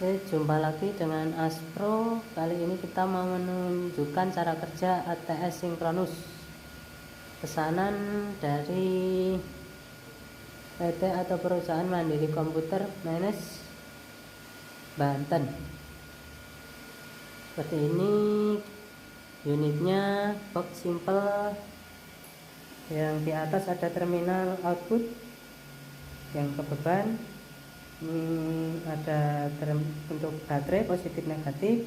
Jumpa lagi dengan Aspro. Kali ini kita mau menunjukkan cara kerja ATS sinkronus, pesanan dari PT atau Perusahaan Mandiri Komputer Manes Banten. Seperti ini unitnya, box simple. Yang di atas ada terminal output yang ke beban. Ini ada untuk baterai positif negatif.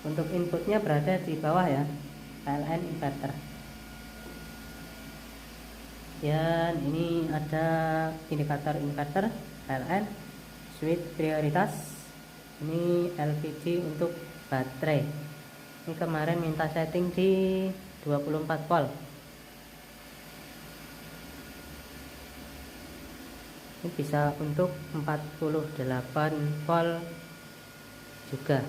Untuk inputnya berada di bawah ya, PLN inverter. Dan ini ada indikator inverter PLN, switch prioritas. Ini LPG untuk baterai. Ini kemarin minta setting di 24 volt. Ini bisa untuk 48 volt juga.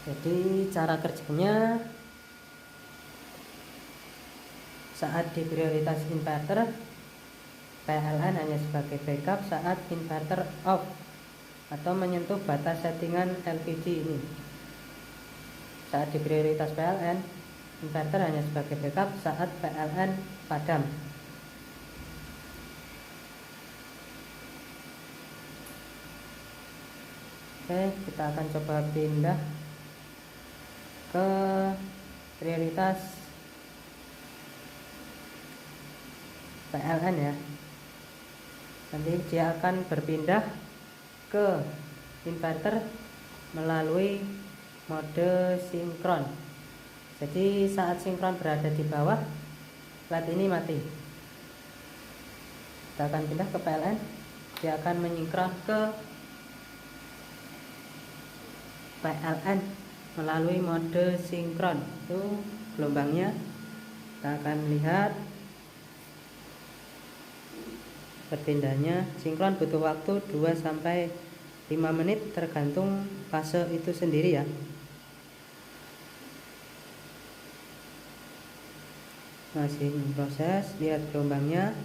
Jadi cara kerjanya, saat di prioritas inverter, PLN hanya sebagai backup saat inverter off atau menyentuh batas settingan LPG ini. Saat di prioritas PLN, inverter hanya sebagai backup saat PLN padam. Oke, kita akan coba pindah ke prioritas PLN ya. Nanti dia akan berpindah ke inverter melalui mode sinkron. Jadi saat sinkron berada di bawah, plat ini mati. Kita akan pindah ke PLN, dia akan menyingkron ke PLN melalui mode sinkron. Itu gelombangnya. Kita akan lihat berpindahnya. Sinkron butuh waktu 2-5 menit tergantung fase itu sendiri ya. Masih proses, lihat gelombangnya.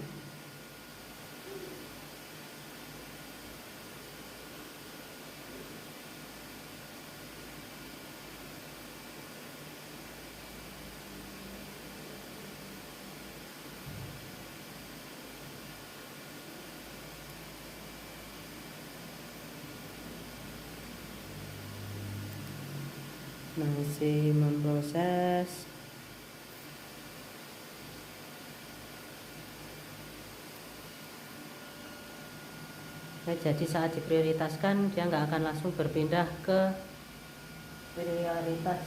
Masih memproses. Jadi saat diprioritaskan, dia nggak akan langsung berpindah ke prioritas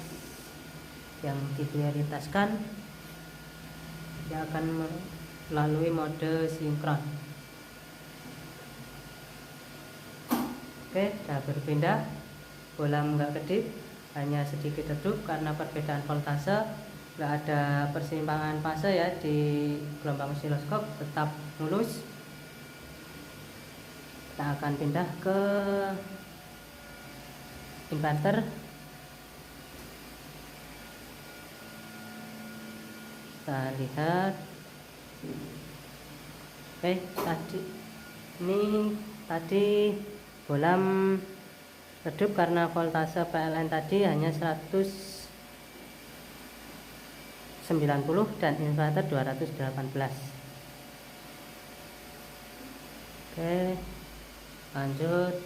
yang diprioritaskan. Dia akan melalui mode sinkron. Oke, sudah berpindah. Bola nggak kedip, hanya sedikit redup karena perbedaan voltase. Nggak ada persimpangan fase ya di gelombang osiloskop, tetap mulus. Kita akan pindah ke inverter. Kita lihat. Oke, tadi bolam redup karena voltase PLN tadi hanya 190 dan inverter 218. Oke, lanjut.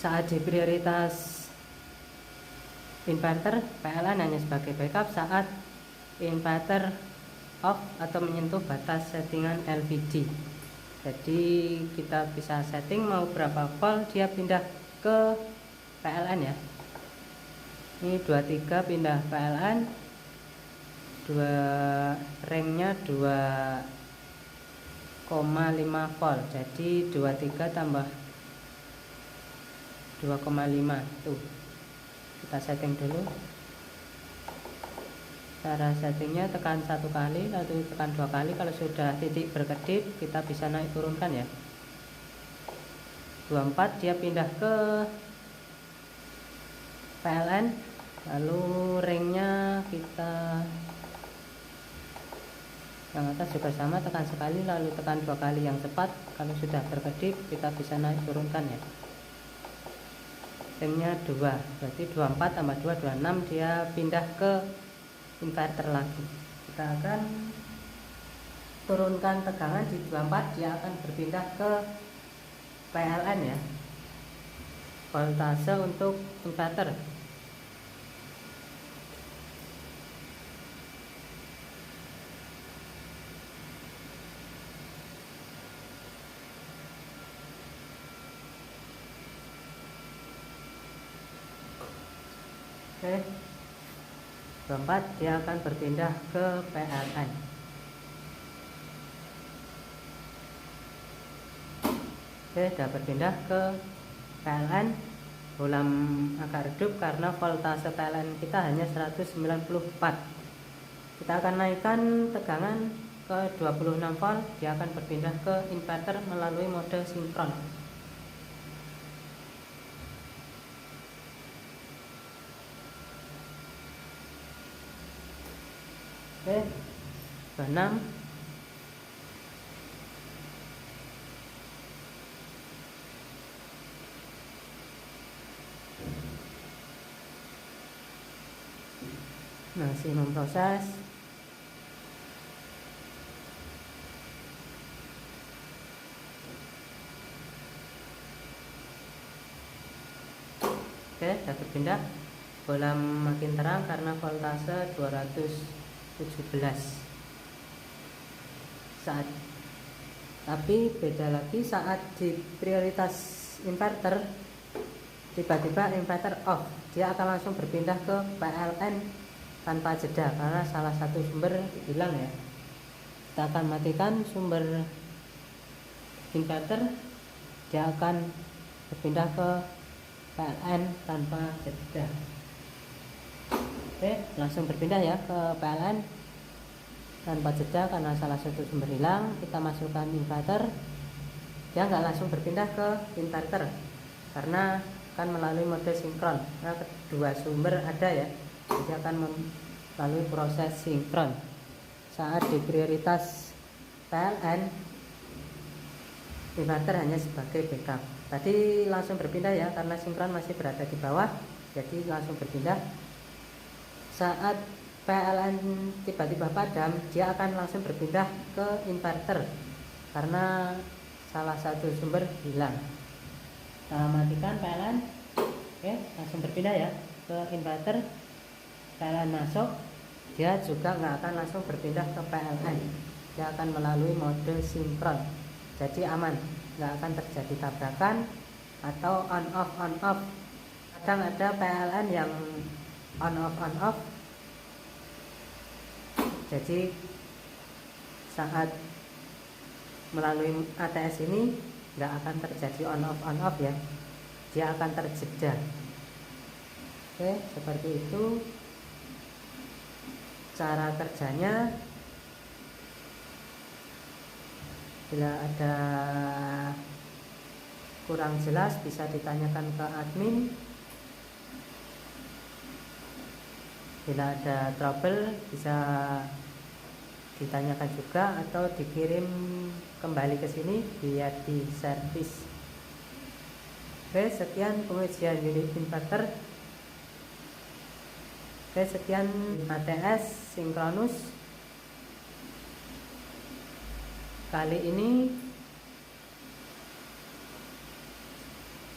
Saat di prioritas inverter, PLN hanya sebagai backup saat inverter off atau menyentuh batas settingan LPG. Jadi kita bisa setting mau berapa volt dia pindah ke PLN ya. Ini 23 pindah PLN, ringnya 2,5 volt. Jadi 23 tambah 2,5 tuh. Kita setting dulu. Cara settingnya tekan 1 kali, lalu tekan 2 kali. Kalau sudah titik berkedip, kita bisa naik turunkan ya. 24 dia pindah ke PLN, Lalu ringnya kita yang atas juga sama, tekan sekali lalu tekan 2 kali yang cepat. Kalau sudah berkedip kita bisa naik turunkan ya. Ringnya 2, berarti 24 tambah 2 26, dia pindah ke inverter lagi. Kita akan turunkan tegangan di 24, dia akan berpindah ke PLN ya, voltase untuk inverter. Oke, 24 dia akan berpindah ke PLN. Oke, sudah berpindah ke PLN. Ulam agak redup karena voltase PLN kita hanya 194. Kita akan naikkan tegangan ke 26 volt, dia akan berpindah ke inverter melalui mode sinkron. Oke, 26. Masih memproses. Oke, sudah berpindah. Bola makin terang karena voltase 217 saat. Tapi beda lagi saat di prioritas inverter, tiba-tiba inverter off, dia akan langsung berpindah ke PLN tanpa jeda karena salah satu sumber hilang ya. Kita akan matikan sumber inverter, dia akan berpindah ke PLN tanpa jeda. Oke, langsung berpindah ya ke PLN tanpa jeda karena salah satu sumber hilang. Kita masukkan inverter, dia nggak langsung berpindah ke inverter karena akan melalui mode sinkron. Nah, kedua sumber ada ya, jadi akan melalui proses sinkron. Saat di prioritas PLN, inverter hanya sebagai backup. Tadi langsung berpindah ya karena sinkron masih berada di bawah, jadi langsung berpindah. Saat PLN tiba-tiba padam, dia akan langsung berpindah ke inverter karena salah satu sumber hilang. Kita matikan PLN. Oke, langsung berpindah ya ke inverter. PLN masuk, dia juga nggak akan langsung berpindah ke PLN, dia akan melalui mode sinkron, jadi aman, nggak akan terjadi tabrakan atau on off. Kadang ada PLN yang on off, jadi saat melalui ATS ini nggak akan terjadi on off ya, dia akan terjeda. Oke, seperti itu cara kerjanya. Bila ada kurang jelas bisa ditanyakan ke admin. Bila ada trouble bisa ditanyakan juga atau dikirim kembali ke sini biar di servis. Oke, sekian pengujian unit inverter. Oke, sekian ATS sinkronus kali ini,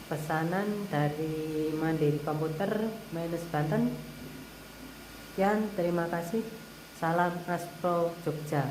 pesanan dari Mandiri Komputer Minus Banten. Sekian, terima kasih. Salam Aspro Jogja.